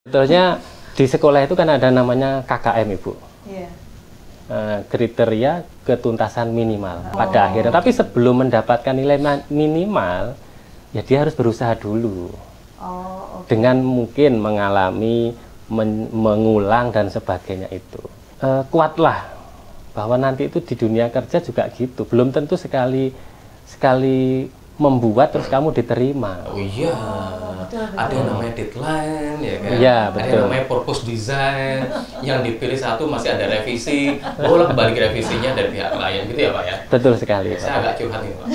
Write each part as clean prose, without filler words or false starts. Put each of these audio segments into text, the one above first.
Sebetulnya di sekolah itu kan ada namanya KKM, Ibu. Iya. Kriteria ketuntasan minimal pada akhirnya. Tapi sebelum mendapatkan nilai minimal, ya dia harus berusaha dulu. Dengan mungkin mengalami, mengulang dan sebagainya itu. Kuatlah bahwa nanti itu di dunia kerja juga gitu. Belum tentu sekali membuat terus kamu diterima. Oh iya, ada yang namanya deadline, ya kan? Iya, betul. Ada yang namanya purpose design, yang dipilih satu masih ada revisi, bolak balik revisinya dari pihak klien, gitu ya Pak ya? Betul sekali. Saya agak curhat nih Pak.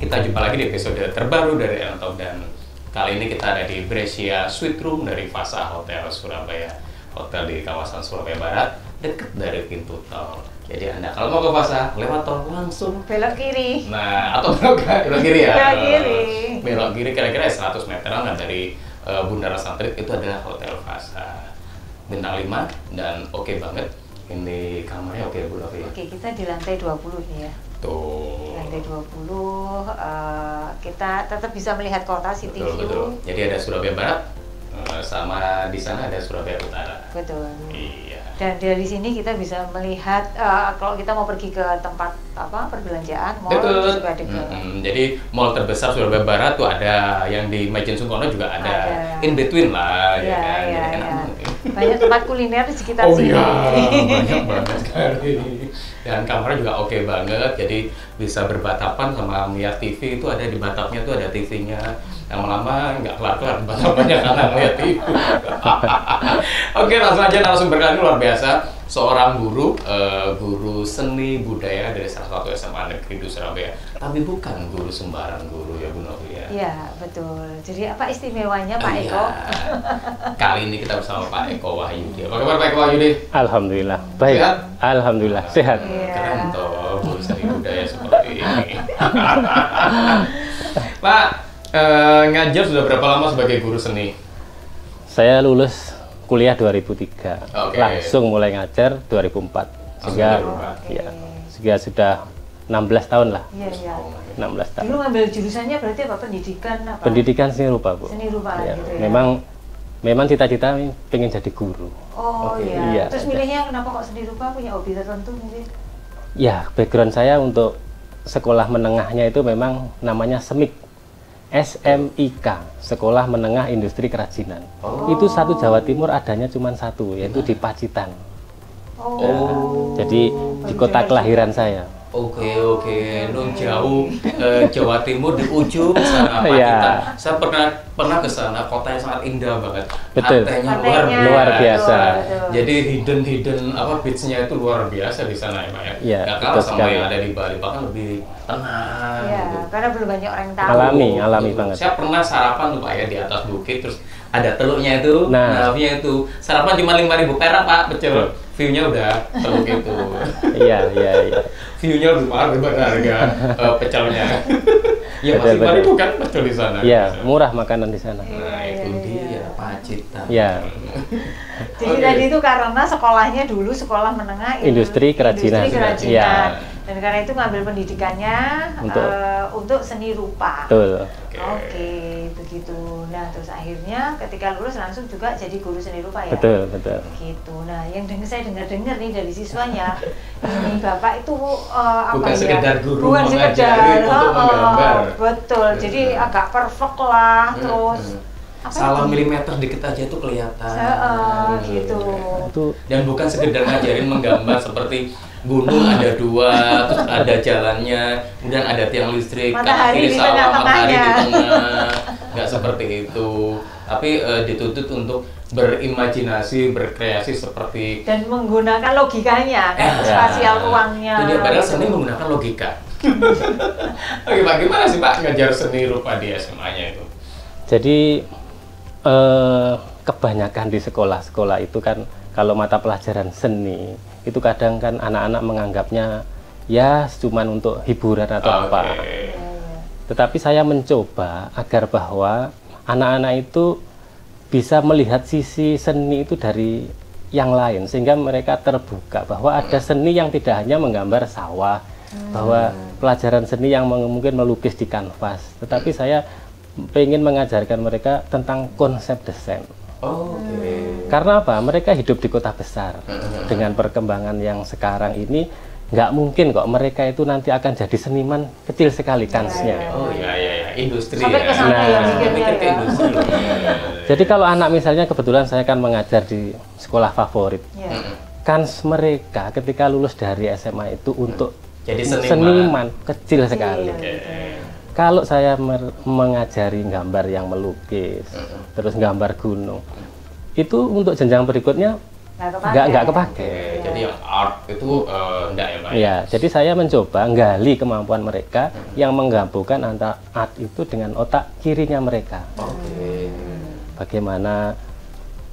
Kita jumpa lagi di episode terbaru dari Entok, dan kali ini kita ada di Brescia Suite Room dari Fasa Hotel Surabaya, hotel di kawasan Surabaya Barat, dekat dari pintu tol. Jadi Anda kalau mau ke Fasa lewat tol langsung belok kiri. Nah, atau belok kiri ya. Belok kiri. Belok kiri kira-kira 100 meteran dari Bundaran Santrit itu ada Hotel Fasa. Bintang 5 dan oke banget. Ini kamarnya oke Bu Novi. Oke, kita di lantai 20 nih ya. Tuh. Lantai 20, kita tetap bisa melihat kota City View. Betul. Jadi ada Surabaya Barat, sama di sana ada Surabaya Utara. Betul. Iya. Dan dari sini kita bisa melihat kalau kita mau pergi ke tempat perbelanjaan, mall Betul. juga dekat. Jadi mall terbesar Surabaya Barat tuh ada, yang di Majen Sungkono juga ada. In between lah, ya kan. Iya, Jadi enak. Banyak tempat kuliner di sekitar Oh sini. iya, banyak banget sekali. Dan kamarnya juga oke banget, jadi bisa berbatapan sama melihat TV. Itu ada di batapnya tuh ada TV-nya. Lama-lama nggak kelar-kelar batapannya karena melihat TV. Oke, langsung aja narasumber kali ini luar biasa. Seorang guru, guru seni budaya dari salah satu SMA negeri di Surabaya. Tapi bukan guru sembarang guru ya Bu Novi ya. Iya, betul. Jadi apa istimewanya Pak Eko? Kali ini kita bersama Pak Eko Wahyudi. Apa kabar Pak Eko Wahyudi? Alhamdulillah. Baik. Sehat? Alhamdulillah sehat. Keren toh, guru seni budaya seperti ini. Pak, ngajar sudah berapa lama sebagai guru seni? Saya lulus kuliah 2003. Oke. Langsung mulai ngajar 2004. Sehingga ya, sehingga sudah 16 tahun lah. Iya, iya. 16 tahun. Dulu ngambil jurusannya berarti apa? Pendidikan apa? Pendidikan seni rupa, Bu. Seni rupa Ya, gitu ya. Memang cita-cita pengen jadi guru. Oh Oke, iya. iya. Terus milihnya kenapa kok seni rupa, punya hobi tertentu mungkin? Ya, background saya untuk sekolah menengahnya itu memang namanya SMIK. SMIK, Sekolah Menengah Industri Kerajinan. Itu satu Jawa Timur adanya cuma satu, yaitu di Pacitan. Jadi di kota kelahiran saya. Oke, nun jauh Jawa Timur di ujung sana Pacitan. Iya. Saya pernah ke sana, kota yang sangat indah banget. Betul. Pantainya Luar biasa. Betul. Jadi hidden beach-nya itu luar biasa di sana ya Pak ya. Iya, Nggak kalah betul sama sekali. yang ada di Bali, bahkan lebih tenang. Iya, gitu. karena belum banyak orang yang tahu. Alami banget. Saya pernah sarapan tuh Pak ya di atas bukit, terus ada telurnya itu, Nah. view-nya itu. Sarapan cuma 5.000 perak Pak, pecel. View-nya udah telur itu. Iya. View-nya lebih mahal daripada harga pecelnya. Ya Betul, masih 5.000 kan pecel di sana. Iya, murah makanan di sana. Nah itu dia Pacitan. Iya. Jadi tadi itu karena sekolahnya dulu sekolah menengah Industri Kerajinan. Iya. Dan karena itu ngambil pendidikannya untuk seni rupa. Betul. Oke, begitu. Nah, terus akhirnya ketika lulus langsung juga jadi guru seni rupa ya? Betul. Gitu. Nah, yang saya dengar nih dari siswanya, ini Bapak itu Bukan sekedar guru bukan mengajari sekedar, untuk menggambar. Betul. Jadi agak perfect lah, terus salah milimeter dikit aja tuh kelihatan. Gitu. Itu Dan bukan sekedar ngajarin menggambar seperti gunung ada dua, terus ada jalannya, kemudian ada tiang listrik, Matahari kiri di sawah, matahari di tengah-tengahnya. tengah. nggak seperti itu. Tapi dituntut untuk berimajinasi, berkreasi seperti dan menggunakan logikanya, kan, spasial ruangnya. Itu dia, padahal seni menggunakan logika. Oke Pak, gimana sih Pak ngajar seni rupa di SMA-nya itu? Jadi kebanyakan di sekolah-sekolah itu kan kalau mata pelajaran seni itu kadang kan anak-anak menganggapnya ya cuman untuk hiburan atau apa. Tetapi saya mencoba agar bahwa anak-anak itu bisa melihat sisi seni itu dari yang lain sehingga mereka terbuka bahwa ada seni yang tidak hanya menggambar sawah, bahwa pelajaran seni yang mungkin melukis di kanvas, tetapi saya pengen mengajarkan mereka tentang konsep desain. Karena apa? Mereka hidup di kota besar dengan perkembangan yang sekarang ini, nggak mungkin kok mereka itu nanti akan jadi seniman, kecil sekali kansnya. Oh ya, industri sampai ke sana ya, mikirnya ke industri. Jadi kalau anak misalnya kebetulan saya kan mengajar di sekolah favorit, kans mereka ketika lulus dari SMA itu untuk jadi seniman kecil sekali. Kalau saya mengajari gambar yang melukis, terus gambar gunung, itu untuk jenjang berikutnya nggak kepake. Jadi yang art itu enggak ya Pak? Ya, jadi saya mencoba nggali kemampuan mereka yang menggabungkan antara art itu dengan otak kirinya mereka. Bagaimana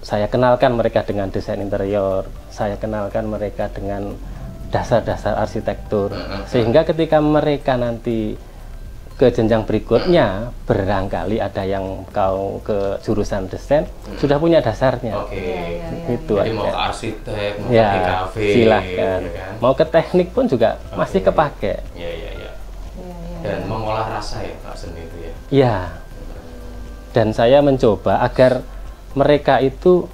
saya kenalkan mereka dengan desain interior, saya kenalkan mereka dengan dasar-dasar arsitektur, sehingga ketika mereka nanti ke jenjang berikutnya, barangkali ada yang kau ke jurusan desain sudah punya dasarnya. Itu jadi mau ke arsitek, mau ya, ke kafe, silahkan. Ya kan? Mau ke teknik pun juga masih kepake. Dan mengolah rasa ya Pak seni itu ya. Ya. Dan saya mencoba agar mereka itu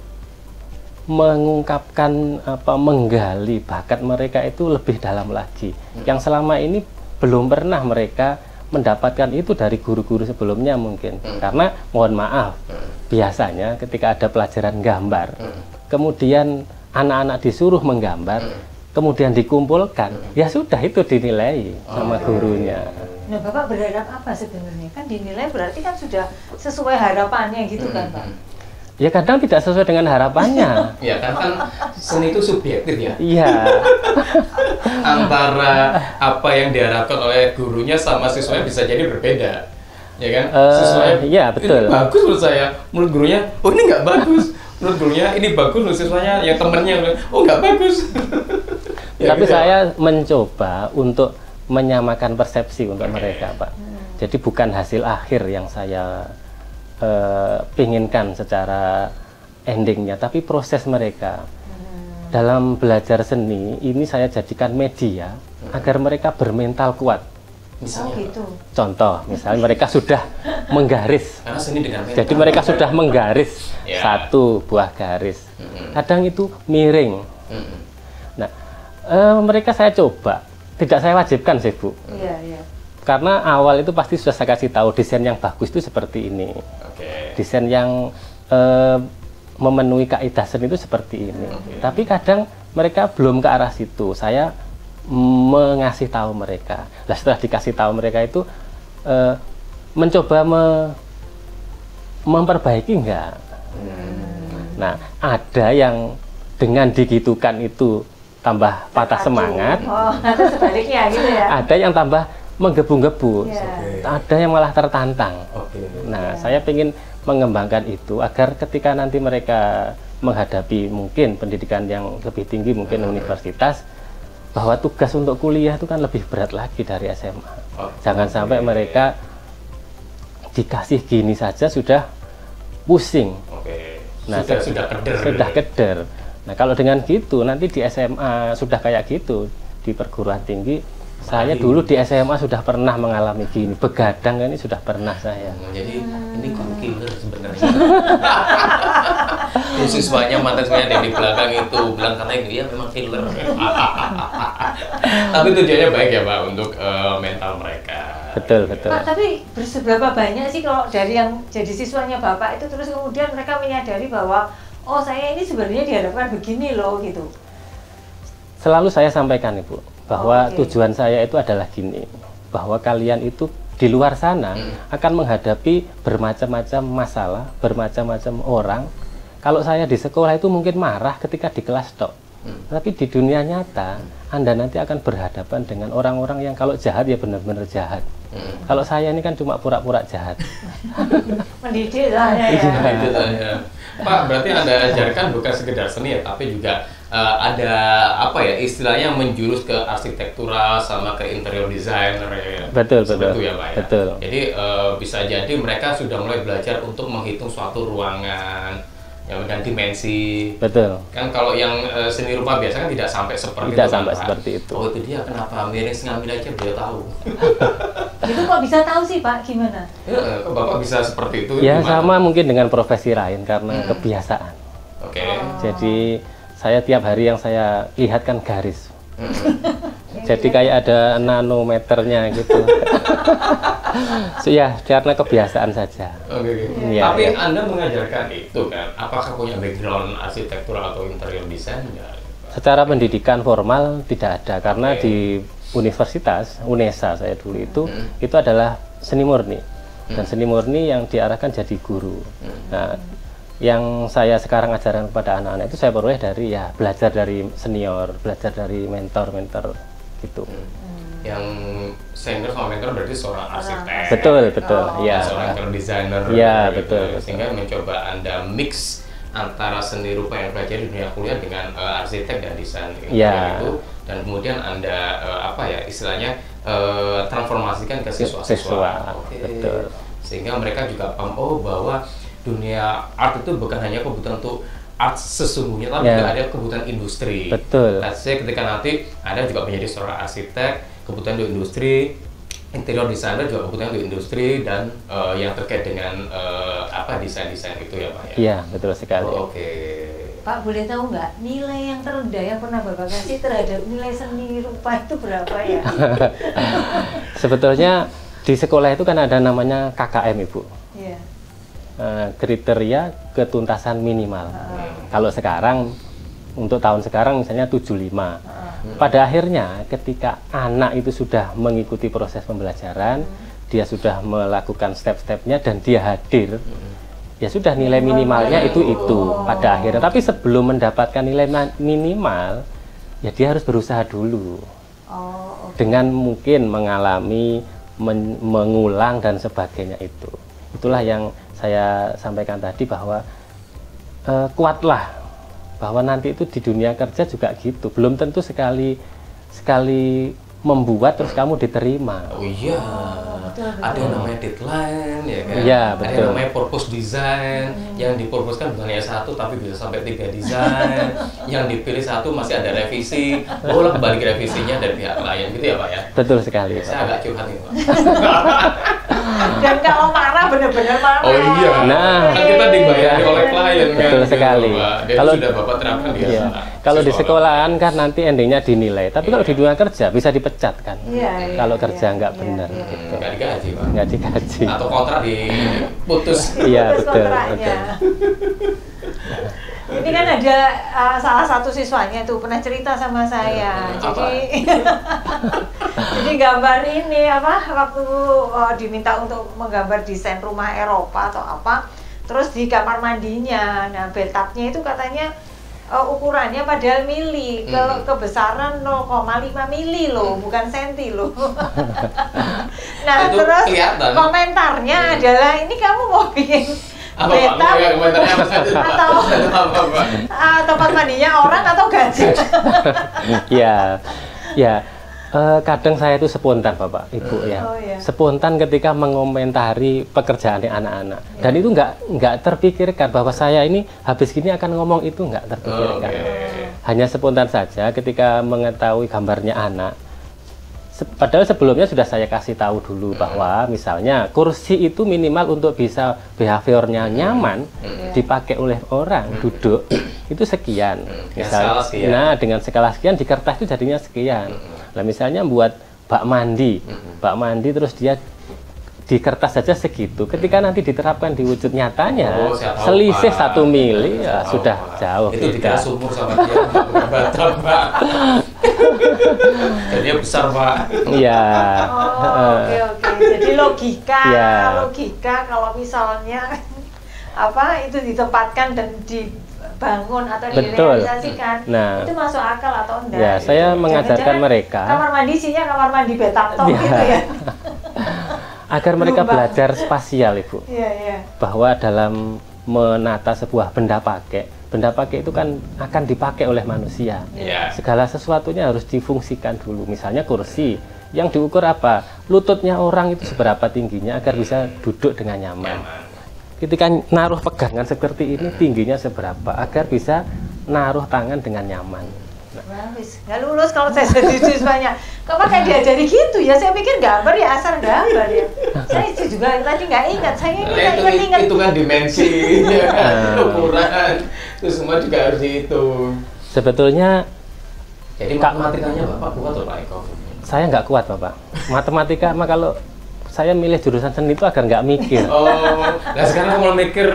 mengungkapkan menggali bakat mereka itu lebih dalam lagi. Yang selama ini belum pernah mereka mendapatkan itu dari guru-guru sebelumnya mungkin. Karena mohon maaf, biasanya ketika ada pelajaran gambar, kemudian anak-anak disuruh menggambar, kemudian dikumpulkan, ya sudah itu dinilai sama gurunya. Nah Bapak berharap apa sebenarnya? Kan dinilai berarti kan sudah sesuai harapannya gitu kan Pak? Ya kadang tidak sesuai dengan harapannya. Ya kan seni itu subjektif ya. Iya. Antara apa yang diharapkan oleh gurunya sama siswanya bisa jadi berbeda. Ya kan? Siswanya iya, betul. Ini bagus menurut saya. Menurut gurunya, oh ini nggak bagus. Menurut gurunya ini bagus, menurut siswanya yang temennya oh nggak bagus. Tapi gitu saya mencoba untuk menyamakan persepsi untuk mereka, Pak. Jadi bukan hasil akhir yang saya pinginkan secara endingnya, tapi proses mereka dalam belajar seni ini saya jadikan media agar mereka bermental kuat. Misalnya, gitu. Contoh, misalnya mereka sudah menggaris, seni dengan mental. Jadi mereka sudah menggaris satu buah garis, kadang itu miring. Nah, mereka saya coba, tidak saya wajibkan sih Bu. Karena awal itu pasti sudah saya kasih tahu desain yang bagus itu seperti ini, desain yang memenuhi kaidah seni itu seperti ini. Tapi kadang mereka belum ke arah situ. Saya mengasih tahu mereka. Nah, setelah dikasih tahu mereka itu mencoba memperbaiki enggak. Nah, ada yang dengan digitukan itu tambah patah semangat. Atau sebaliknya gitu ya. Ada yang tambah menggebu-gebu, ada yang malah tertantang. Nah, saya ingin mengembangkan itu agar ketika nanti mereka menghadapi mungkin pendidikan yang lebih tinggi, mungkin universitas, bahwa tugas untuk kuliah itu kan lebih berat lagi dari SMA. Jangan sampai mereka dikasih gini saja sudah pusing. Nah, sudah keder. Nah, kalau dengan gitu nanti di SMA sudah kayak gitu, di perguruan tinggi. Saya dulu di SMA sudah pernah mengalami gini, begadang ini sudah pernah saya. Jadi ini guru killer sebenarnya. Siswanya mantan saya ada di belakang itu bilang katanya dia memang killer. Tapi tujuannya baik ya Pak untuk mental mereka. Betul. Pak, tapi berseberapa banyak sih kalau dari yang jadi siswanya Bapak itu terus kemudian mereka menyadari bahwa oh saya ini sebenarnya diharapkan begini loh gitu. Selalu saya sampaikan Ibu bahwa tujuan saya itu adalah gini, bahwa kalian itu di luar sana akan menghadapi bermacam-macam masalah, bermacam-macam orang. Kalau saya di sekolah itu mungkin marah ketika di kelas tok. Tapi di dunia nyata, Anda nanti akan berhadapan dengan orang-orang yang kalau jahat ya benar-benar jahat. Kalau saya ini kan cuma pura-pura jahat. Mendidik lah ya. Mendidik lah ya. Pak, berarti Anda ajarkan bukan sekedar seni ya, tapi juga ada apa ya istilahnya menjurus ke arsitektural sama ke interior designer ya. Betul, seperti betul. Itu ya, Pak ya. Betul. Jadi bisa jadi mereka sudah mulai belajar untuk menghitung suatu ruangan yang dan dimensi. Betul. Kan kalau yang seni rupa biasa kan tidak sampai seperti Tidak itu. sampai Pak. seperti itu. Oh, itu dia kenapa miring setengah mil aja dia tahu. Itu kok bisa tahu sih Pak, gimana? Ya, kok Bapak bisa seperti itu? Ya gimana? sama mungkin dengan profesi lain karena kebiasaan. Oke. Jadi saya tiap hari yang saya lihat kan garis. Jadi kayak ada nanometernya gitu. So, ya karena kebiasaan saja. Oke. Ya, Tapi ya. Anda mengajarkan itu kan? Apakah punya background arsitektur atau interior design? Secara pendidikan formal tidak ada karena Oke. di universitas UNESA saya dulu itu adalah seni murni dan seni murni yang diarahkan jadi guru. Nah, yang saya sekarang ajarkan kepada anak-anak itu saya peroleh dari ya belajar dari senior, belajar dari mentor-mentor gitu. Yang senior sama mentor berarti seorang arsitek. Betul, betul. Ya. Seorang interior designer. Ya, gitu. betul, betul. Sehingga mencoba Anda mix antara seni rupa yang belajar di dunia kuliah dengan arsitek dan desain Ya. itu, dan kemudian Anda apa ya istilahnya transformasikan ke Siswa, siswa-siswa. Oke. betul. Sehingga mereka juga paham bahwa dunia art itu bukan hanya kebutuhan untuk art sesungguhnya, tapi Ya. juga ada kebutuhan industri. Betul. Let's say ketika nanti Anda juga menjadi seorang arsitek, kebutuhan untuk industri, interior designer juga kebutuhan untuk industri, dan yang terkait dengan apa desain-desain itu ya Pak ya? Iya, betul sekali. Oh, oke. Pak, boleh tahu nggak nilai yang terendah yang pernah Bapak kasih terhadap nilai seni rupa itu berapa ya? Sebetulnya di sekolah itu kan ada namanya KKM, Ibu. Iya. Kriteria ketuntasan minimal. Kalau sekarang untuk tahun sekarang misalnya 75. Pada akhirnya ketika anak itu sudah mengikuti proses pembelajaran, dia sudah melakukan step-stepnya dan dia hadir, ya sudah nilai minimalnya itu pada akhirnya. Tapi sebelum mendapatkan nilai minimal, ya dia harus berusaha dulu. Oh, oke. Dengan mungkin mengalami, mengulang dan sebagainya itu. Itulah yang saya sampaikan tadi bahwa kuatlah, bahwa nanti itu di dunia kerja juga gitu. Belum tentu sekali membuat terus kamu diterima. Oh iya, ada yang namanya deadline ya kan? Iya, Ada betul. yang namanya purpose design, yang dipurposkan bukan hanya satu tapi bisa sampai 3 desain, yang dipilih satu masih ada revisi, bolak balik revisinya dari pihak klien gitu ya Pak ya? Betul sekali, Saya Pak. agak curhat nih Pak. Dan kalau marah benar-benar marah. Oh iya, Nah. kan kita dibayari oleh klien kan? Betul gitu, sekali. Pak. Dan Kalau- sudah Bapak terapkan di Iya. sana. Kalau di Sekolah. sekolahan kan nanti endingnya dinilai, tapi kalau di dunia kerja bisa dipecat kan. Iya, iya, Kalau iya, kerja nggak iya, benar iya. gitu. Nggak digaji Pak. Nggak digaji. Atau kontrak diputus. Iya, Putus betul, kontraknya. Ini kan ada salah satu siswanya tuh pernah cerita sama saya. Apa? Jadi gambar ini apa waktu diminta untuk menggambar desain rumah Eropa atau apa, terus di kamar mandinya. Nah, bathtubnya itu katanya ukurannya padahal mili, kebesaran 0,5 mili loh, bukan senti loh. Nah, Itu terus kelihatan. komentarnya adalah ini kamu mau bikin Apa Pak? Mau ya komentarnya apa saja Pak? atau Apa Pak? tempat mandinya orang atau gaji? Ya, ya. Kadang saya itu spontan, Bapak, Ibu ya. Oh, iya. Spontan ketika mengomentari pekerjaan anak-anak. Dan itu nggak terpikirkan bahwa saya ini habis gini akan ngomong itu nggak terpikirkan. Hanya spontan saja ketika mengetahui gambarnya anak. Padahal sebelumnya sudah saya kasih tahu dulu bahwa misalnya kursi itu minimal untuk bisa behaviornya nyaman dipakai oleh orang duduk itu sekian. Skala sekian. Nah dengan skala sekian di kertas itu jadinya sekian. Nah misalnya buat bak mandi terus dia di kertas saja segitu, ketika nanti diterapkan di wujud nyatanya, saya tahu, selisih Pak. 1 mili ya Tahu, sudah Pak. jauh Itu beda. tidak sumur sama dia, bukan Batam, Pak. Jadinya besar, Pak. Iya. Oh, oke. Jadi logika, Ya. logika kalau misalnya apa itu ditempatkan dan dibangun atau Betul. direalisasikan, Nah. itu masuk akal atau enggak? Ya, saya mengajarkan Jangan-jangan mereka kamar mandi isinya kamar mandi Betaptok Ya. gitu ya. agar mereka Berubah. belajar spasial, Ibu. Iya, iya. Bahwa dalam menata sebuah benda pakai itu kan akan dipakai oleh manusia. Iya. Segala sesuatunya harus difungsikan dulu. Misalnya kursi, yang diukur apa? Lututnya orang itu seberapa tingginya agar bisa duduk dengan nyaman. Ketika naruh pegangan seperti ini, tingginya seberapa agar bisa naruh tangan dengan nyaman. Wah, wis nggak lulus kalau saya jadi siswanya. Kok pakai diajari gitu ya? Saya pikir gambar ya asal gambar ya. Saya itu juga tadi nggak ingat. Saya ini nggak ingat. Itu kan dimensi, ya kan? Ukuran, itu semua juga harus dihitung. Sebetulnya Jadi matematikanya Bapak kuat atau Pak Eko? saya nggak kuat, Bapak. Matematika mah kalau saya milih jurusan seni itu agar nggak mikir. Oh, nah sekarang kalau mikir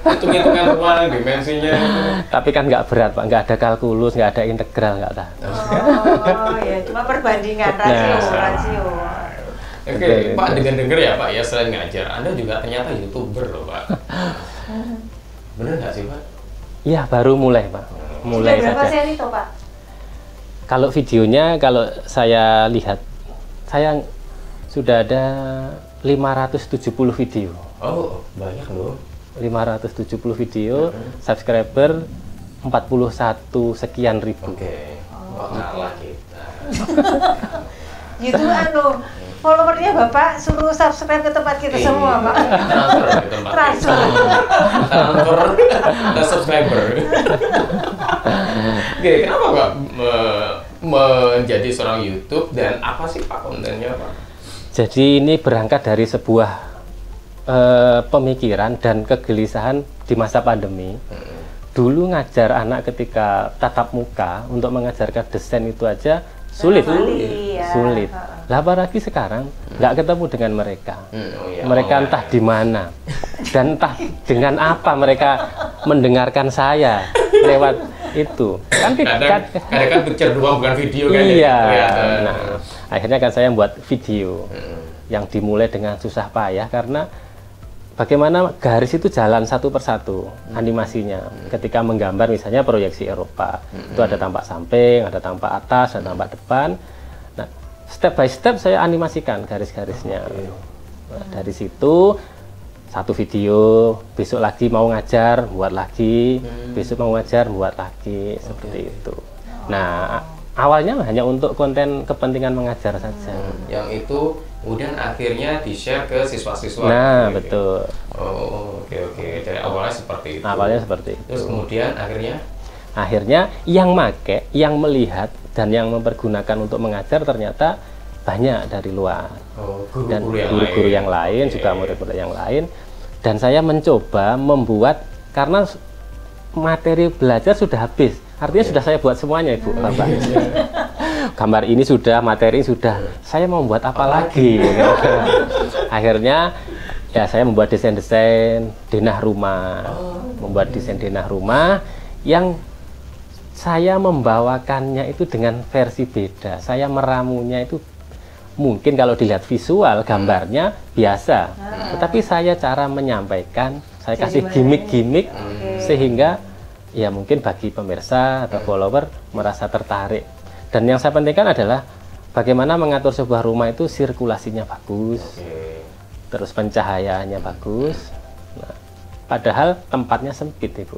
hitung-hitungan ruang, dimensinya. Tapi kan nggak berat, Pak. Nggak ada kalkulus, nggak ada integral, nggak ada. Oh ya, cuma perbandingan rasio, Nah. rasio. Oke, Betul, Pak, betul. dengar-dengar ya Pak, ya selain ngajar, Anda juga ternyata YouTuber loh Pak. Bener nggak sih Pak? Iya, baru mulai, Pak. Mulai Sudah berapa saja. seri itu, Pak? Kalau videonya, kalau saya lihat, saya sudah ada 570 video. Oh, banyak loh. 570 video, subscriber 41 sekian ribu. Oke, Wah, ngalah kita. Itu followernya Bapak suruh subscribe ke tempat kita semua, Pak. Transfer ke tempat Transfer. Transfer ke subscriber. Oke, kenapa Pak menjadi seorang YouTube dan apa sih Pak kontennya Pak? Jadi ini berangkat dari sebuah pemikiran dan kegelisahan di masa pandemi. Dulu ngajar anak ketika tatap muka untuk mengajarkan desain itu aja sulit, Iya. sulit. Lah apalagi sekarang nggak ketemu dengan mereka. Oh, iya. Mereka Oh, entah iya. di mana dan entah dengan apa mereka mendengarkan saya lewat itu. Kan Kadang kan picture doang bukan video kan iya. ya. Nah, akhirnya kan saya buat video yang dimulai dengan susah payah karena bagaimana garis itu jalan satu persatu animasinya. Ketika menggambar misalnya proyeksi Eropa, itu ada tampak samping, ada tampak atas, ada tampak depan. Nah, step by step saya animasikan garis-garisnya. Nah, dari situ satu video, besok lagi mau ngajar, buat lagi, besok mau ngajar, buat lagi, seperti itu. Nah, awalnya hanya untuk konten kepentingan mengajar saja. Yang itu kemudian akhirnya di-share ke siswa-siswa. Nah, gitu. betul. Oh, oke. Dari awalnya seperti itu. Awalnya seperti itu. Terus kemudian Akhirnya yang make, yang melihat dan yang mempergunakan untuk mengajar ternyata banyak dari luar. Dan guru-guru yang lain, juga murid-murid yang lain. Dan saya mencoba membuat, karena materi belajar sudah habis. Artinya sudah saya buat semuanya, Ibu, Bapak. Gambar ini sudah, materi ini sudah. Saya mau buat apa lagi? Akhirnya ya saya membuat desain-desain denah rumah. Membuat desain denah rumah yang saya membawakannya itu dengan versi beda. Saya meramunya itu mungkin kalau dilihat visual gambarnya biasa, tetapi saya cara menyampaikan, saya kasih gimmick-gimmick sehingga ya mungkin bagi pemirsa atau follower merasa tertarik. Dan yang saya pentingkan adalah bagaimana mengatur sebuah rumah itu sirkulasinya bagus, terus pencahayaannya bagus. Nah, padahal tempatnya sempit, Ibu.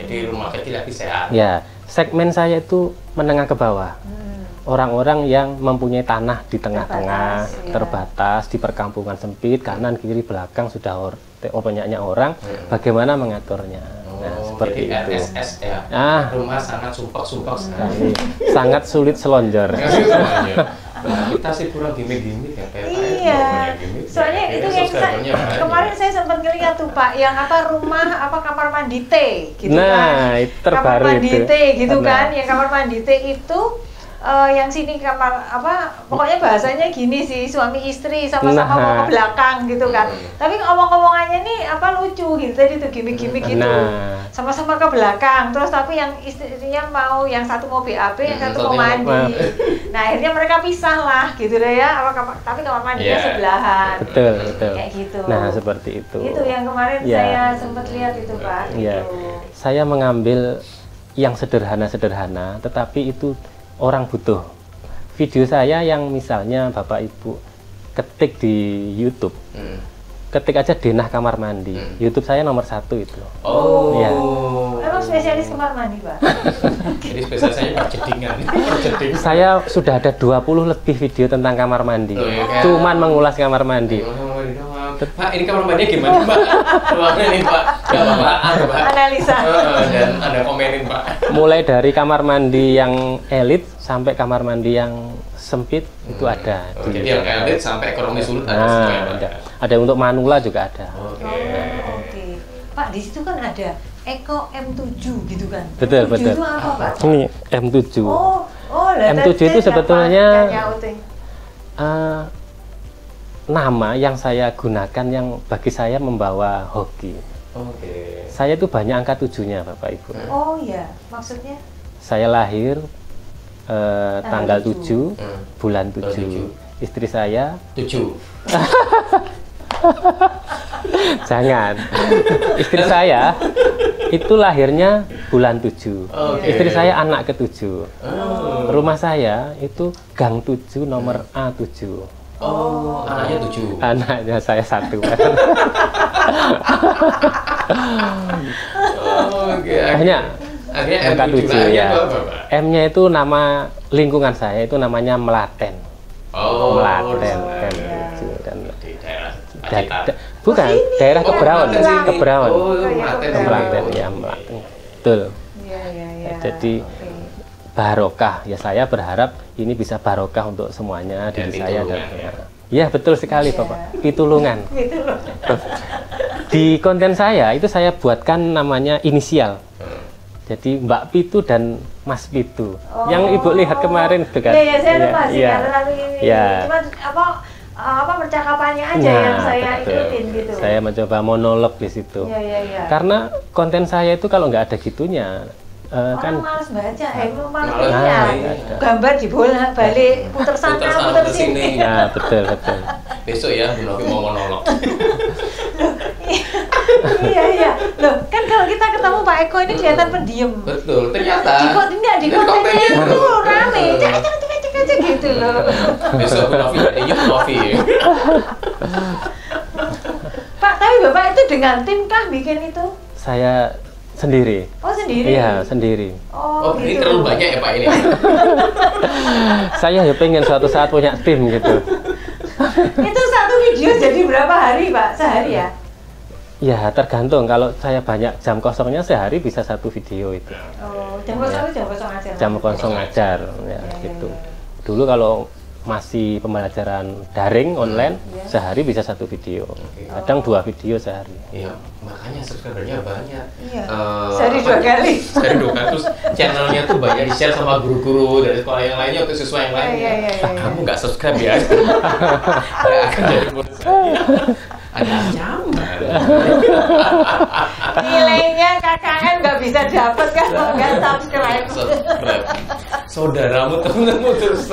Jadi rumah kecil tapi sehat. Ya, segmen saya itu menengah ke bawah. Orang-orang yang mempunyai tanah di tengah-tengah, terbatas, di perkampungan sempit, kanan, kiri, belakang sudah banyaknya orang, bagaimana mengaturnya. Nah, seperti itu. RSS ya. Rumah sangat sumpah-sumpah sekali. Sangat sulit selonjor. Nah, kita sih kurang gimmick-gimmick ya kayak Iya. Soalnya itu yang kemarin saya sempat ngeliat tuh Pak, yang apa rumah apa kamar mandi T gitu nah, kan. itu terbaru kamar mandi itu. T gitu Nah. kan, yang kamar mandi T itu yang sini kamar pokoknya bahasanya gini sih, suami istri sama-sama mau ke belakang gitu kan. Tapi ngomong-ngomongannya nih lucu gitu tadi tuh gimmick-gimmick gitu. Sama-sama ke belakang, terus tapi yang istrinya mau, yang satu mau BAB, yang satu mau mandi. Nah akhirnya mereka pisah lah gitu deh ya, tapi kamar mandinya sebelahan. Betul. Kayak gitu. Nah seperti itu. Itu yang kemarin saya sempat lihat itu Pak. Iya. Gitu. Saya mengambil yang sederhana-sederhana, tetapi itu orang butuh. Video saya yang misalnya Bapak Ibu ketik di YouTube, ketik aja denah kamar mandi, YouTube saya nomor 1 itu. Oh, ya. Emang spesialis kamar mandi Pak? Jadi spesialisnya perjedingan. Saya sudah ada 20 lebih video tentang kamar mandi, cuman mengulas kamar mandi. Pak, ini kamar mandinya gimana Pak? Ruangnya nih Pak, gak apa-apa Pak. Analisa. Dan Anda komenin Pak. Mulai dari kamar mandi yang elit sampai kamar mandi yang sempit itu ada. Jadi yang elit sampai ekonomi sulit ada semua. Ada untuk manula juga ada. Oke. Pak, di situ kan ada Eko M7 gitu kan? Betul. Itu apa Pak? Ini M7. M7 itu sebetulnya nama yang saya gunakan yang bagi saya membawa hoki. Saya itu banyak angka 7-nya Bapak Ibu. Oh iya, maksudnya? Saya lahir tanggal 7, bulan 7. Istri saya 7. Jangan. Istri saya itu lahirnya bulan 7. Istri saya anak ke-7. Rumah saya itu gang 7 nomor A7. Oh, anaknya 7. Anaknya saya 1. Akhirnya angka 7 ya. M-nya itu nama lingkungan saya, itu namanya Melaten. Melaten. Bukan, daerah Kebraun. Melaten ya, Melaten. Betul. Jadi barokah ya, saya berharap ini bisa barokah untuk semuanya, diri saya dan ya betul sekali Bapak. Pitulungan. Di konten saya itu saya buatkan namanya inisial. Jadi Mbak Pitu dan Mas Pitu. Yang Ibu lihat kemarin itu kan. Iya, saya lupa sih karena ini. Cuma percakapannya aja yang saya ikutin gitu. Saya mencoba monolog di situ. Iya. Karena konten saya itu kalau nggak ada gitunya kan males baca, malah gambar dibolak-balik, puter sana, puter sini. Nah, betul. Besok ya Bu Novi mau monolog. Iya. Loh, kan kalau kita ketemu Pak Eko ini kelihatan pendiam. Betul, ternyata. Di kontennya itu rame, cek gitu loh. Besok Bu Novi dari Novi. Pak, tapi Bapak itu dengan tim kah bikin itu? Saya sendiri. Oh, sendiri? Iya, sendiri. Oh, gitu. Ini terlalu banyak ya Pak ini? Saya ya pengen suatu saat punya tim gitu. Itu satu video jadi berapa hari Pak? Sehari ya? Ya, tergantung. Kalau saya banyak jam kosongnya sehari bisa 1 video itu. Oh, jam kosong itu jam kosong ajar? Jam kosong ajar, ya gitu. Dulu kalau masih pembelajaran daring online, sehari bisa 1 video, kadang 2 video sehari. Iya, makanya subscribernya banyak. Iya. Sehari 2 kali. Sehari 2 kali, terus channelnya tuh banyak di share sama guru-guru dari sekolah yang lainnya atau siswa yang lainnya. Kamu nggak subscribe ya? Nggak akan jadi murid saya. Ada ancaman. Nilainya KKN nggak bisa dapat kalau nggak subscribe. Saudaramu, temenmu terus.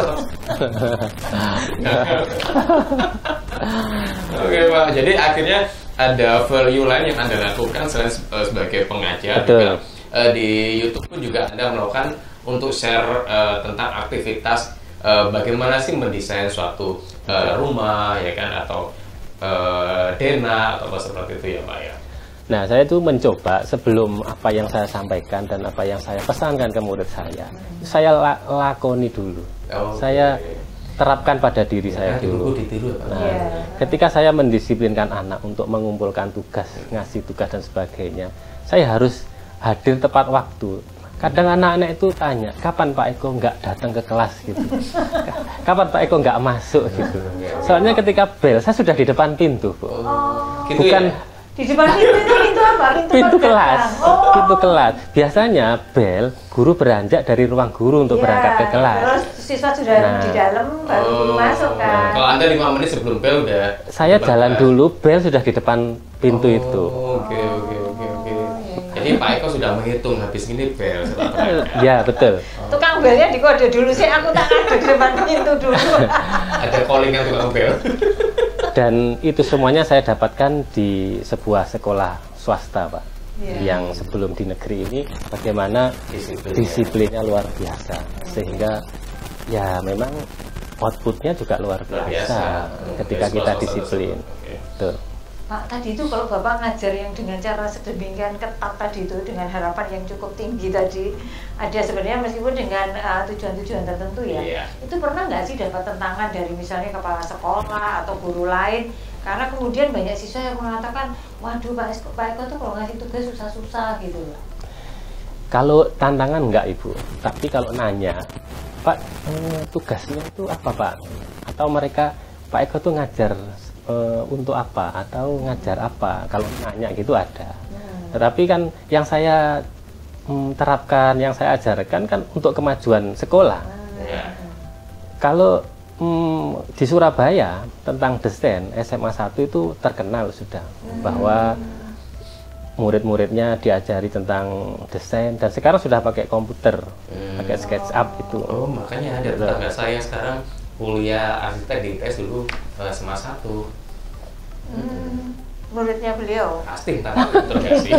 Oke Pak, jadi akhirnya ada value lain yang Anda lakukan selain sebagai pengajar. Betul. Di YouTube pun juga Anda melakukan untuk share tentang aktivitas bagaimana sih mendesain suatu rumah ya kan, atau denah atau apa seperti itu ya Pak ya. Nah, saya itu mencoba sebelum apa yang saya sampaikan dan apa yang saya pesankan ke murid saya lakoni dulu. Saya terapkan pada diri saya dulu. Nah, ketika saya mendisiplinkan anak untuk mengumpulkan tugas, ngasih tugas dan sebagainya, saya harus hadir tepat waktu. Kadang anak-anak itu tanya, kapan Pak Eko nggak datang ke kelas gitu? Kapan Pak Eko nggak masuk gitu? Soalnya ketika bel, saya sudah di depan pintu, Bu. Oh, gitu bukan ya? Di depan pintu itu apa pintu kelas. Pintu kelas. Biasanya bel guru beranjak dari ruang guru untuk berangkat ke kelas. Terus siswa sudah di dalam baru guru masuk kan. Kalau Anda 5 menit sebelum bel udah. Saya jalan dulu, bel sudah di depan pintu itu. Oke. Jadi Pak Eko sudah menghitung habis ini bel. Ya betul. Tukang belnya dikode dulu sih, aku tak ada di depan pintu dulu. Ada callingan tukang bel. Dan itu semuanya saya dapatkan di sebuah sekolah swasta, Pak. Yang sebelum di negeri ini bagaimana disiplinnya luar biasa. Sehingga ya memang outputnya juga luar biasa ketika kita disiplin. Tuh. Pak, tadi itu kalau Bapak ngajar yang dengan cara sedemikian ketat tadi itu, dengan harapan yang cukup tinggi tadi, ada sebenarnya meskipun dengan tujuan-tujuan tertentu ya, itu pernah nggak sih dapat tentangan dari misalnya kepala sekolah atau guru lain? Karena kemudian banyak siswa yang mengatakan, waduh Pak Eko tuh kalau ngasih tugas susah-susah gitu loh. Kalau tantangan enggak Ibu, tapi kalau nanya, Pak tugasnya itu apa Pak? Atau mereka, Pak Eko tuh ngajar untuk apa atau ngajar apa, kalau nanya gitu ada. Tetapi kan yang saya terapkan, yang saya ajarkan kan untuk kemajuan sekolah. Kalau di Surabaya tentang desain SMA 1 itu terkenal sudah bahwa murid-muridnya diajari tentang desain dan sekarang sudah pakai komputer, pakai SketchUp itu. Oh, makanya ada tetangga saya sekarang kuliah arsitek di ITS dulu SMA 1. Muridnya beliau. Pasti entah sih.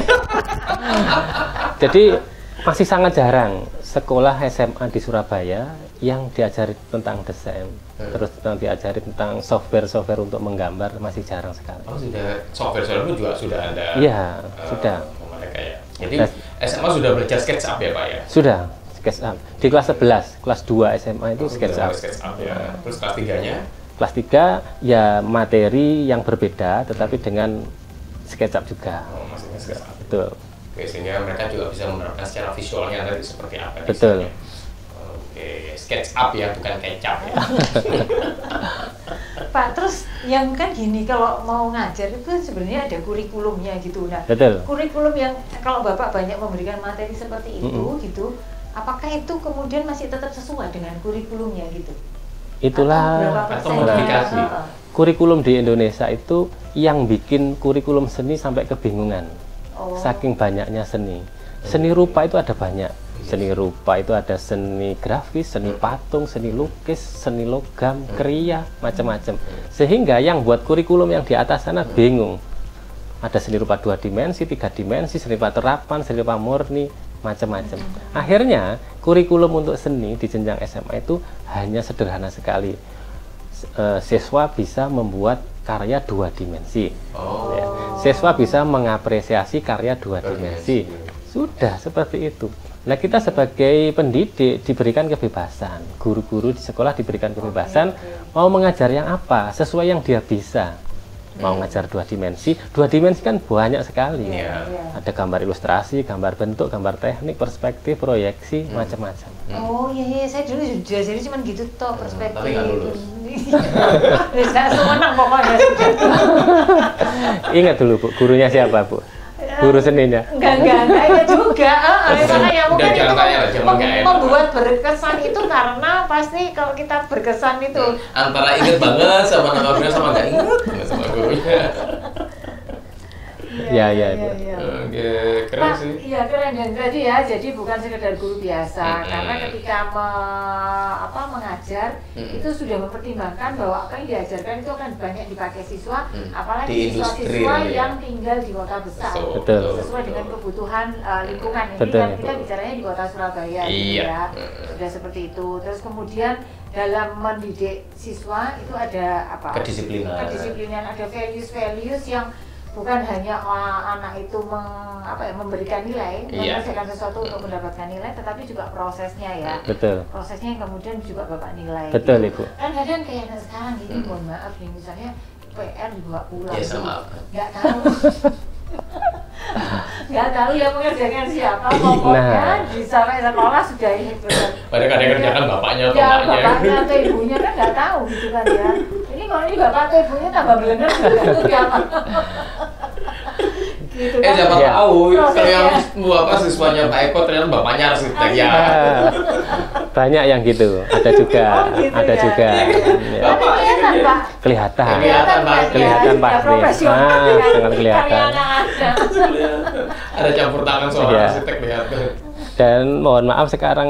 Jadi masih sangat jarang sekolah SMA di Surabaya yang diajari tentang desain, terus diajari tentang software untuk menggambar, masih jarang sekali. Oh, sudah software itu juga sudah ada. Iya, sudah. Mereka ya. Jadi SMA sudah belajar SketchUp ya Pak ya? Sudah, SketchUp. Di kelas 11, kelas 2 SMA itu SketchUp. Ya. Terus kelas 3-nya? Kelas 3 ya materi yang berbeda tetapi dengan SketchUp juga. Oh, maksudnya SketchUp. Betul. Oke, sehingga mereka juga bisa menerapkan secara visualnya nanti seperti apa. Betul. Oke, SketchUp ya, bukan kecap ya. Pak, terus yang kan gini, kalau mau ngajar itu sebenarnya ada kurikulumnya gitu. Nah, betul. Kurikulum yang kalau Bapak banyak memberikan materi seperti itu gitu, apakah itu kemudian masih tetap sesuai dengan kurikulumnya gitu? Itulah kurikulum di Indonesia itu yang bikin kurikulum seni sampai kebingungan. Saking banyaknya seni. Seni rupa itu ada banyak. Seni rupa itu ada seni grafis, seni patung, seni lukis, seni logam, kriya, macam-macam. Sehingga yang buat kurikulum yang di atas sana bingung. Ada seni rupa 2 dimensi, 3 dimensi, seni rupa terapan, seni rupa murni, macam-macam. Akhirnya kurikulum untuk seni di jenjang SMA itu hanya sederhana sekali. Siswa bisa membuat karya 2 dimensi. Ya. Siswa bisa mengapresiasi karya 2 dimensi. Sudah seperti itu. Nah, kita sebagai pendidik diberikan kebebasan. Guru-guru di sekolah diberikan kebebasan mau mengajar yang apa sesuai yang dia bisa. Mau ngajar 2 dimensi kan banyak sekali. Ada gambar ilustrasi, gambar bentuk, gambar teknik, perspektif, proyeksi, macam-macam. Oh iya, saya dulu diajari cuma gitu toh, perspektif. Tapi nggak lulus. Bisa semenang pokoknya. Ingat dulu Bu, gurunya siapa Bu? Guru seninya? Enggak ingat juga. Makanya mungkin itu membuat berkesan itu karena pasti kalau kita berkesan itu antara inget banget sama nama gurunya sama nggak inget banget sama gurunya. Ya. Oke, keren sih. Iya, keren dan tadi ya. Jadi bukan sekedar guru biasa, karena ketika mengajar itu sudah mempertimbangkan bahwa apa yang diajarkan itu akan banyak dipakai siswa, apalagi siswa-siswa yang tinggal di kota besar. Betul. Sesuai dengan kebutuhan lingkungan ini kan kita bicaranya di kota Surabaya gitu ya. Sudah seperti itu. Terus kemudian dalam mendidik siswa itu ada apa? Kedisiplinan, ada values yang bukan hanya anak itu memberikan nilai, mengerjakan sesuatu untuk mendapatkan nilai, tetapi juga prosesnya ya. Betul. Prosesnya yang kemudian juga Bapak nilai. Betul, gitu. Ibu. Kan kadang kayak anak sekarang gini, mohon maaf nih, misalnya PR dibawa pulang. Ya, sama. Nggak tahu. Nggak tahu yang mengerjakan siapa, pokoknya sampai sekolah sudah ini benar. Padahal kadang kerjakan bapaknya atau ya, bapaknya atau ibunya kan nggak tahu gitu kan ya. Ini kalau ini bapak atau ibunya tambah bener gitu. gitu kan. Siapa Ya. tahu Prosesnya. yang Bapak siswanya Pak Eko ternyata bapaknya arsitek ya. Banyak yang gitu, ada juga, gitu ada ya. juga. Tapi Ya. kelihatan Pak. Kelihatan, Kelihatan, Pak. kelihatan ya, pasti. profesional dengan Sangat kelihatan. karyanya ada. Ada campur tangan seorang Iya. arsitek lihat. Dan mohon maaf sekarang,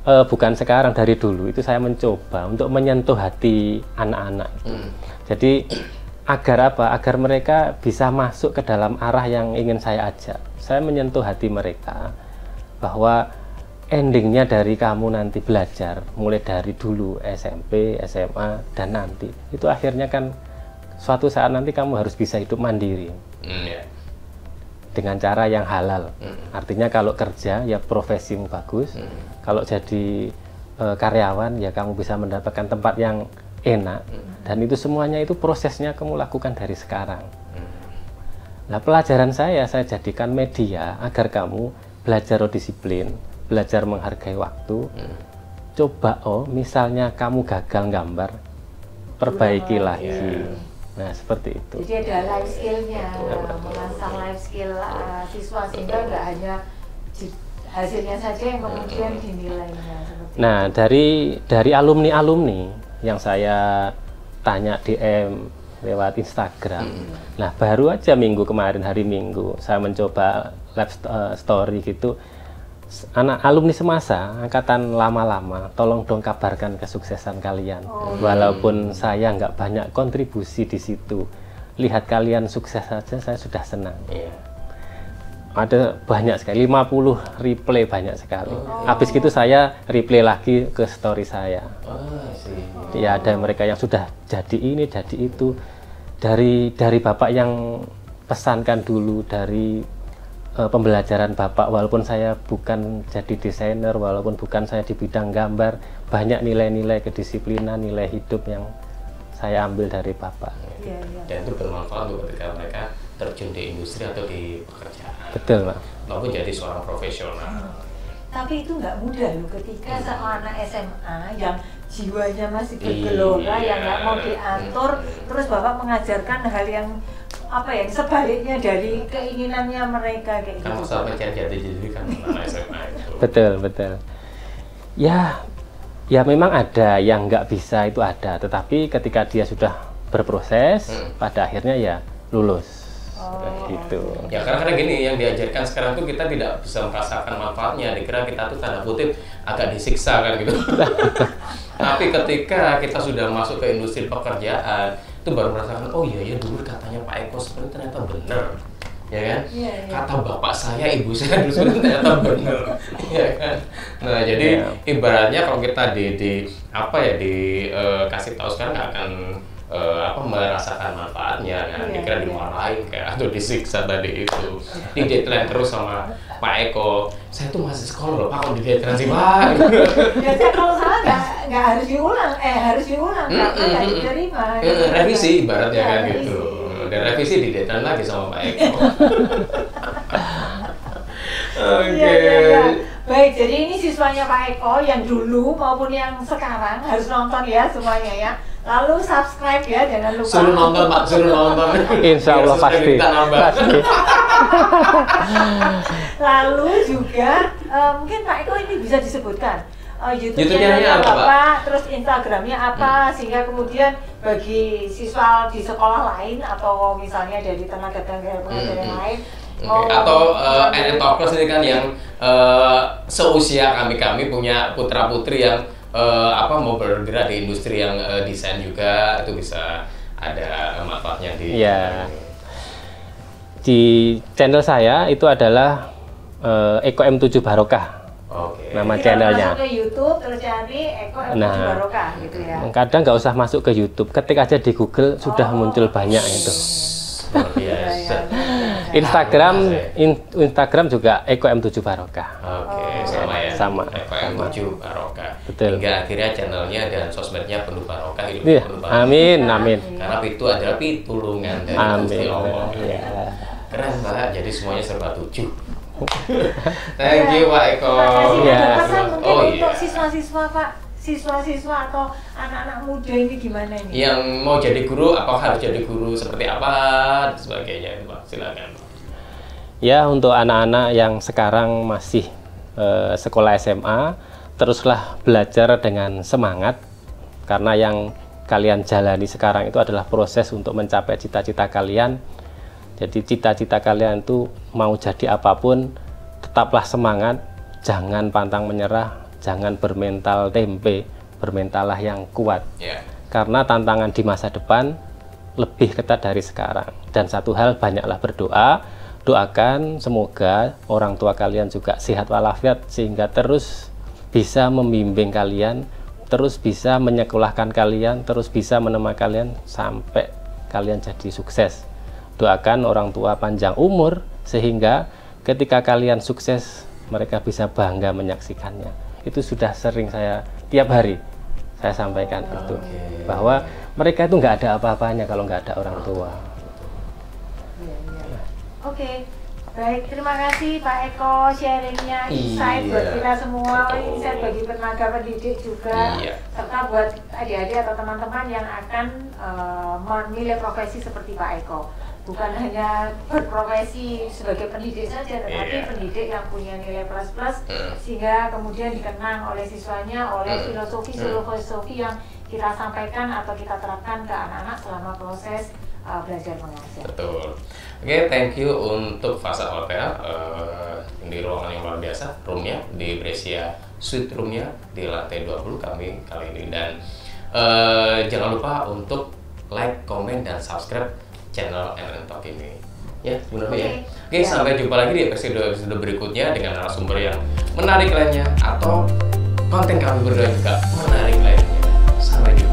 bukan sekarang, dari dulu itu saya mencoba untuk menyentuh hati anak-anak. Jadi agar apa? Agar mereka bisa masuk ke dalam arah yang ingin saya ajak. Saya menyentuh hati mereka bahwa endingnya dari kamu nanti belajar, mulai dari dulu SMP, SMA, dan nanti itu akhirnya kan suatu saat nanti kamu harus bisa hidup mandiri Ya. dengan cara yang halal. Artinya kalau kerja ya profesimu bagus, kalau jadi karyawan ya kamu bisa mendapatkan tempat yang enak, dan itu semuanya itu prosesnya kamu lakukan dari sekarang. Nah, pelajaran saya jadikan media agar kamu belajar disiplin, belajar menghargai waktu. Coba misalnya kamu gagal gambar, perbaiki lagi. Nah, seperti itu. Jadi ada life skill-nya, mengasah life skill siswa sehingga nggak hanya hasilnya saja yang kemudian dinilainya. Nah, dari alumni-alumni yang saya tanya DM lewat Instagram. Nah, baru aja minggu kemarin, hari Minggu, saya mencoba live story gitu. Anak alumni semasa, angkatan lama-lama, tolong dong kabarkan kesuksesan kalian. Walaupun saya nggak banyak kontribusi di situ, lihat kalian sukses saja saya sudah senang. Ada banyak sekali, 50 replay banyak sekali. Habis gitu saya replay lagi ke story saya. Ya, ada mereka yang sudah jadi ini, jadi itu. Dari Bapak yang pesankan dulu, dari pembelajaran Bapak, walaupun saya bukan jadi desainer, walaupun bukan saya di bidang gambar, banyak nilai-nilai kedisiplinan, nilai hidup yang saya ambil dari Bapak. Dan itu bermanfaat untuk ketika mereka terjun di industri atau di pekerjaan. Betul, Pak. Maupun jadi seorang profesional. Tapi itu nggak mudah loh ketika seorang anak SMA yang jiwanya masih bergelora, yang nggak mau diatur, terus Bapak mengajarkan hal yang apa ya, sebaliknya dari keinginannya mereka kayak Kan gitu. masa mencari jati diri kan anak SMA itu. Betul. Ya memang ada yang nggak bisa, itu ada. Tetapi ketika dia sudah berproses, pada akhirnya ya lulus. Gitu. Ya karena gini, yang diajarkan sekarang tuh kita tidak bisa merasakan manfaatnya. Dikira kita tuh tanda kutip agak disiksa kan gitu. Tapi ketika kita sudah masuk ke industri pekerjaan, itu baru merasakan, oh iya dulu katanya Pak Eko sebenarnya ternyata benar, ya kan? Kata bapak saya, ibu saya dulu sebenarnya ternyata benar, ya kan? Nah jadi ibaratnya kalau kita kasih tahu sekarang nggak akan merasakan manfaatnya kan, dikira dimarahin kayak atau disiksa tadi itu, di deadline terus sama Pak Eko. Saya tuh masih sekolah loh Pak, kok di deadline sih Pak? Biasanya kalau salah nggak harus diulang, harus diulang karena nggak diterima. Revisi ibaratnya kan gitu, dan revisi di deadline lagi sama Pak Eko. Oke. Baik, jadi ini siswanya Pak Eko yang dulu maupun yang sekarang harus nonton ya semuanya ya. Lalu subscribe ya, jangan lupa. Suruh nonton Pak, suruh nonton. Insya Allah pasti. Lalu juga mungkin Pak Eko ini bisa disebutkan YouTube-nya apa, Pak, terus Instagramnya apa, sehingga kemudian bagi siswa di sekolah lain atau misalnya dari tenaga pengajar yang lain atau NN Talkers ini kan yang seusia kami punya putra putri yang mau bergerak di industri yang desain juga, itu bisa ada manfaatnya di channel saya itu adalah Eko M7 Barokah. Nama channelnya. Masuk ke YouTube terus cari Eko M7 Barokah gitu ya. Kadang nggak usah masuk ke YouTube, ketik aja di Google sudah muncul banyak itu. Instagram juga Eko M7 Barokah. Sama ya. Sama. Eko M7 Barokah. Betul. Hingga akhirnya channelnya dan sosmednya penuh barokah, hidup penuh barokah. Amin. Karena itu adalah pitulungan dari Gusti Allah. Keren Mbak, jadi semuanya serba 7. Thank you Pak Eko. Pesan mungkin untuk siswa-siswa Pak, siswa-siswa atau anak-anak muda ini gimana ini? Yang mau jadi guru, apakah harus jadi guru seperti apa dan sebagainya, Pak? Silakan. Ya, untuk anak-anak yang sekarang masih sekolah SMA, teruslah belajar dengan semangat, karena yang kalian jalani sekarang itu adalah proses untuk mencapai cita-cita kalian. Jadi cita-cita kalian itu mau jadi apapun, tetaplah semangat, jangan pantang menyerah, jangan bermental tempe, bermentalah yang kuat. Karena tantangan di masa depan lebih ketat dari sekarang. Dan satu hal, banyaklah berdoa, doakan semoga orang tua kalian juga sehat walafiat, sehingga terus bisa membimbing kalian, terus bisa menyekolahkan kalian, terus bisa menemani kalian sampai kalian jadi sukses. Doakan orang tua panjang umur, sehingga ketika kalian sukses, mereka bisa bangga menyaksikannya. Itu sudah sering saya, tiap hari saya sampaikan itu, bahwa mereka itu nggak ada apa-apanya kalau nggak ada orang tua. Oke, baik, terima kasih Pak Eko sharingnya, insight buat kita semua, insight bagi tenaga pendidik juga, serta buat adik-adik atau teman-teman yang akan memilih profesi seperti Pak Eko. Bukan hanya berprofesi sebagai pendidik saja, tetapi pendidik yang punya nilai plus-plus, sehingga kemudian dikenang oleh siswanya oleh filosofi yang kita sampaikan atau kita terapkan ke anak-anak selama proses belajar mengajar. Betul. Oke, thank you untuk Fasa Hotel di ruangan yang luar biasa, roomnya di Brescia Suite roomnya di lantai 20 kami kali ini. Dan jangan lupa untuk like, komen, dan subscribe channel LN Talk ini. Ya, benar ya. Oke, sampai jumpa lagi di episode berikutnya dengan narasumber yang menarik lainnya, atau konten kami berdua juga menarik lainnya. Sampai jumpa.